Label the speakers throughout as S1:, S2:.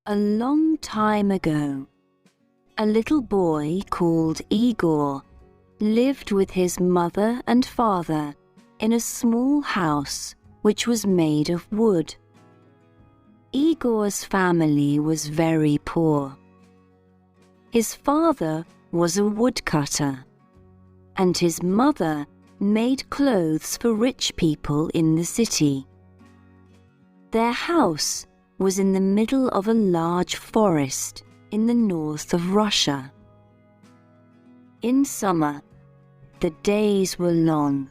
S1: A long time ago, a little boy called Igor lived with his mother and father in a small house which was made of wood. Igor's family was very poor. His father was a woodcutter, and his mother made clothes for rich people in the city. Their house was in the middle of a large forest in the north of Russia. In summer, the days were long,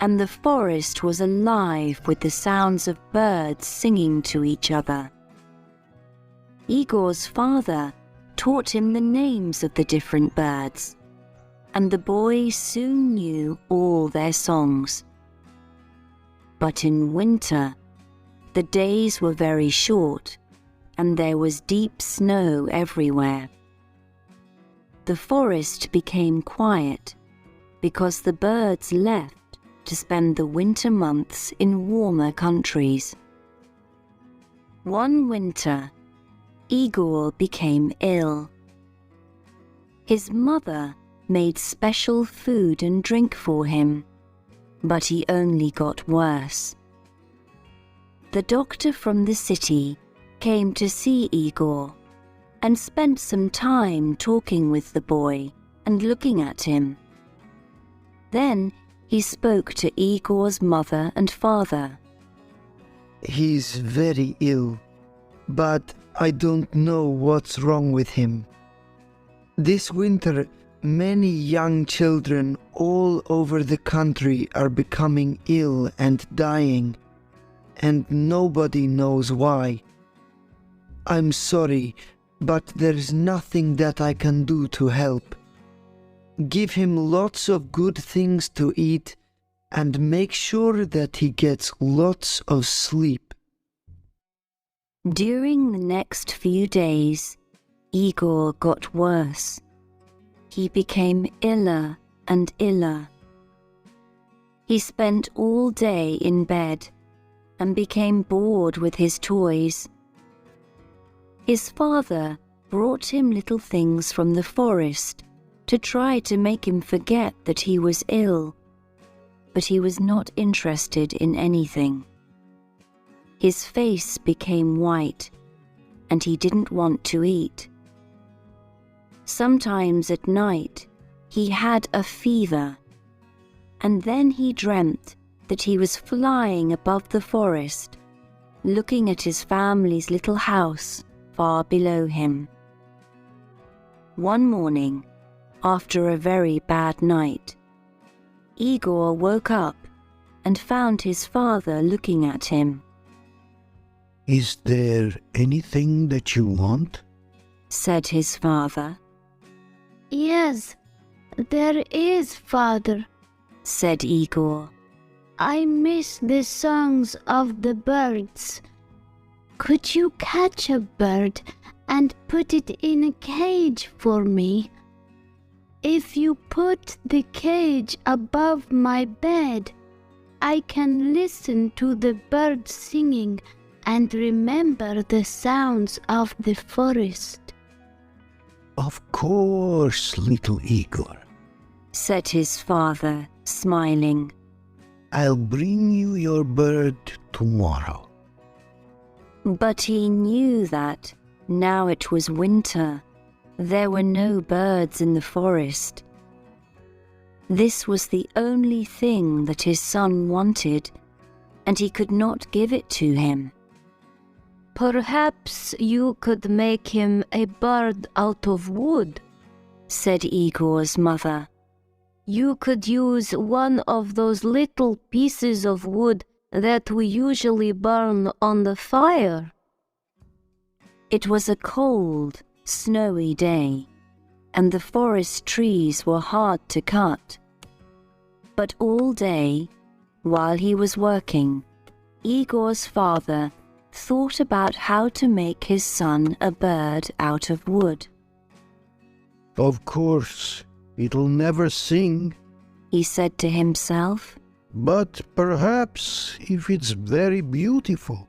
S1: and the forest was alive with the sounds of birds singing to each other. Igor's father taught him the names of the different birds, and the boy soon knew all their songs. But in winter, the days were very short, and there was deep snow everywhere. The forest became quiet because the birds left to spend the winter months in warmer countries. One winter, Igor became ill. His mother made special food and drink for him, but he only got worse. The doctor from the city came to see Igor and spent some time talking with the boy and looking at him. Then he spoke to Igor's mother and father.
S2: He's very ill, but I don't know what's wrong with him. This winter, many young children all over the country are becoming ill and dying, and nobody knows why. I'm sorry, but there's nothing that I can do to help. Give him lots of good things to eat and make sure that he gets lots of sleep.
S1: During the next few days, Igor got worse. He became iller and iller. He spent all day in bed and became bored with his toys. His father brought him little things from the forest to try to make him forget that he was ill, but he was not interested in anything. His face became white, and he didn't want to eat. Sometimes at night, he had a fever, and then he dreamt that he was flying above the forest, looking at his family's little house far below him. One morning, after a very bad night, Igor woke up and found his father looking at him.
S3: "Is there anything that you want?"
S1: said his father.
S4: "Yes, there is, Father,"
S1: said Igor.
S4: "I miss the songs of the birds. Could you catch a bird and put it in a cage for me? If you put the cage above my bed, I can listen to the birds singing and remember the sounds of the forest."
S3: "Of course, little Igor,"
S1: said his father, smiling.
S3: "I'll bring you your bird tomorrow."
S1: But he knew that, now it was winter, there were no birds in the forest. This was the only thing that his son wanted, and he could not give it to him.
S4: "Perhaps you could make him a bird out of wood,"
S1: said Igor's mother.
S4: "You could use one of those little pieces of wood that we usually burn on the fire."
S1: It was a cold, snowy day, and the forest trees were hard to cut. But all day, while he was working, Igor's father thought about how to make his son a bird out of wood.
S3: "Of course, it'll never sing,"
S1: he said to himself.
S3: "but perhaps if it's very beautiful."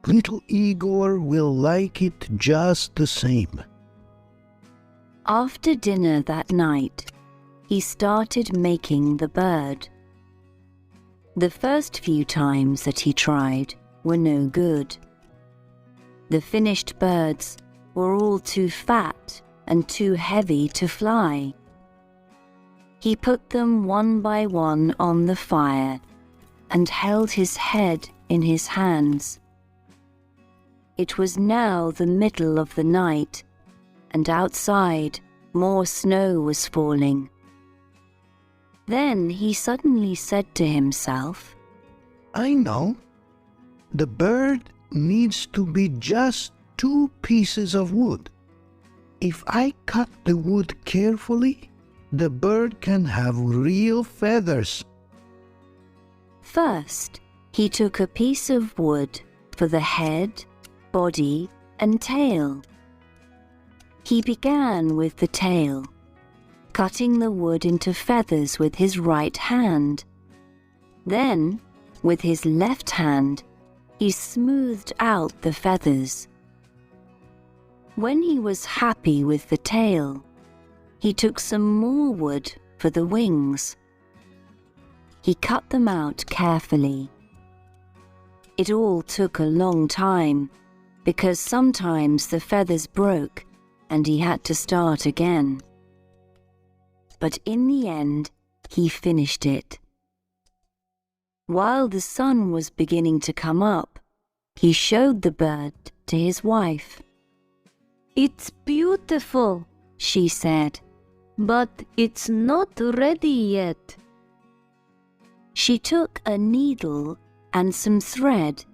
S3: Little Igor will like it just the same.
S1: After dinner that night, he started making the bird. The first few times that he tried were no good. The finished birds were all too fat and too heavy to fly. He put them one by one on the fire and held his head in his hands. It was now the middle of the night, and outside more snow was falling. Then he suddenly said to himself,
S3: I know. The bird needs to be just 2 pieces of wood. If I cut the wood carefully, the bird can have real feathers.
S1: First, he took a piece of wood for the head, body, and tail. He began with the tail, cutting the wood into feathers with his right hand. Then, with his left hand, he smoothed out the feathers. When he was happy with the tail, he took some more wood for the wings. He cut them out carefully. It all took a long time, because sometimes the feathers broke and he had to start again. But in the end, he finished it. While the sun was beginning to come up, he showed the bird to his wife.
S4: It's beautiful,
S1: She said.
S4: but it's not ready yet.
S1: She took a needle and some thread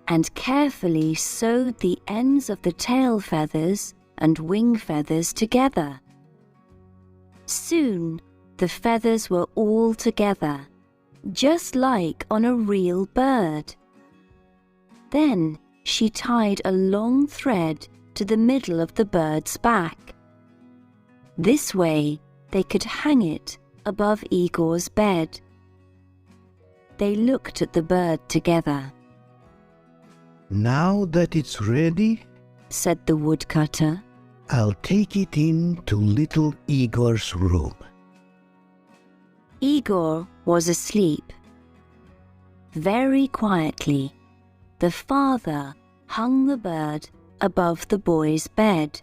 S1: and carefully sewed the ends of the tail feathers and wing feathers together. Soon the feathers were all together, just like on a real bird. Then she tied a long thread to the middle of the bird's back. This way they could hang it above Igor's bed. They looked at the bird together.
S3: Now that it's ready,
S1: Said the woodcutter.
S3: I'll take it in to little Igor's room.
S1: Igor was asleep. Very quietly, the father hung the bird above the boy's bed.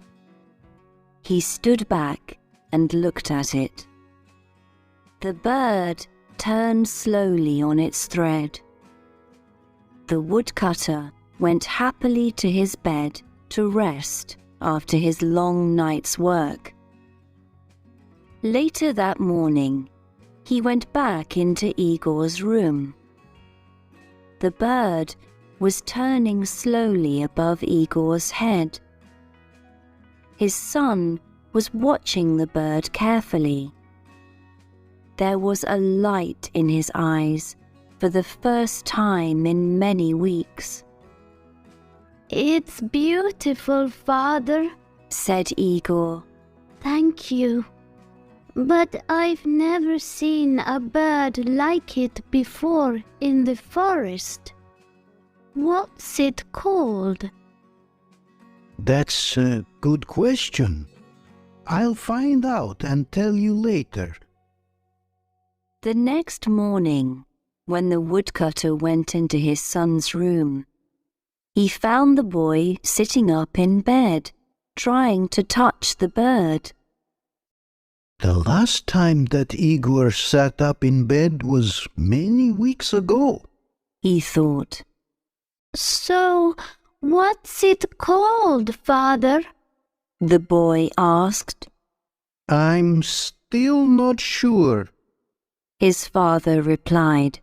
S1: He stood back and looked at it. The bird turned slowly on its thread. The woodcutter went happily to his bed to rest after his long night's work. Later that morning, he went back into Igor's room. The bird was turning slowly above Igor's head. His son was watching the bird carefully. There was a light in his eyes for the first time in many weeks.
S4: It's beautiful, Father,
S1: Said Igor.
S4: thank you. But I've never seen a bird like it before in the forest. What's it called?
S3: That's a good question. I'll find out and tell you later.
S1: The next morning, when the woodcutter went into his son's room, he found the boy sitting up in bed, trying to touch the bird.
S3: The last time that Igor sat up in bed was many weeks ago.
S1: He thought.
S4: So, what's it called, Father?
S1: The boy asked.
S3: I'm still not sure.
S1: His father replied.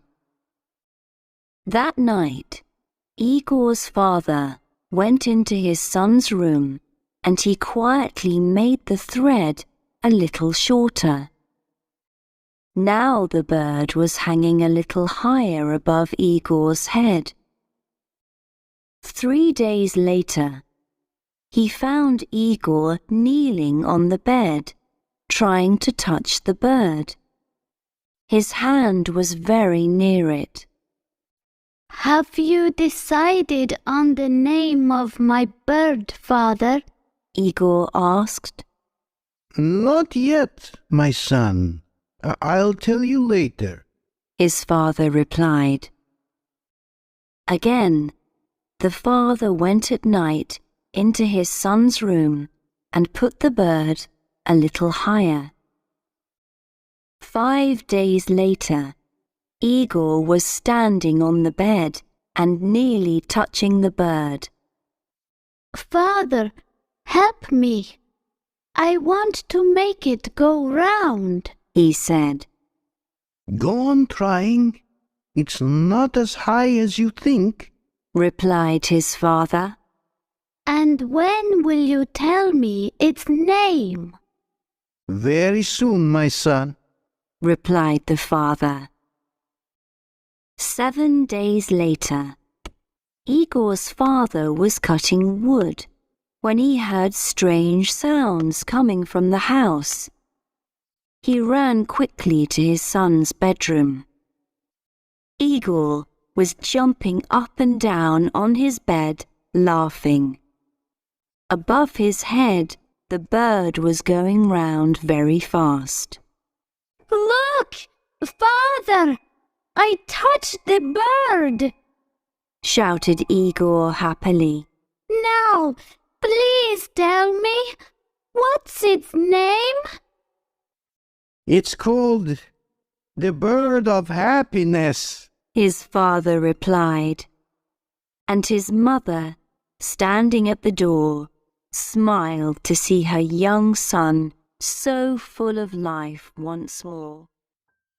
S1: That night, Igor's father went into his son's room and he quietly made the thread a little shorter. Now the bird was hanging a little higher above Igor's head. 3 days later, he found Igor kneeling on the bed, trying to touch the bird. His hand was very near it.
S4: Have you decided on the name of my bird, father?
S1: Igor asked.
S3: Not yet, my son. I'll tell you later.
S1: His father replied. Again, the father went at night into his son's room and put the bird a little higher. 5 days later, Igor was standing on the bed and nearly touching the bird.
S4: Father, help me. I want to make it go round,
S1: he said.
S3: Go on trying. It's not as high as you think,
S1: replied his father.
S4: And when will you tell me its name?
S3: Very soon, my son,
S1: replied the father. 7 days later, Igor's father was cutting wood when he heard strange sounds coming from the house. He ran quickly to his son's bedroom. Igor was jumping up and down on his bed, laughing. Above his head, the bird was going round very fast.
S4: Look, father! I touched the bird!
S1: shouted Igor happily.
S4: Now, please tell me, what's its name?
S3: it's called the bird of happiness,
S1: his father replied. And his mother, standing at the door, smiled to see her young son so full of life once more.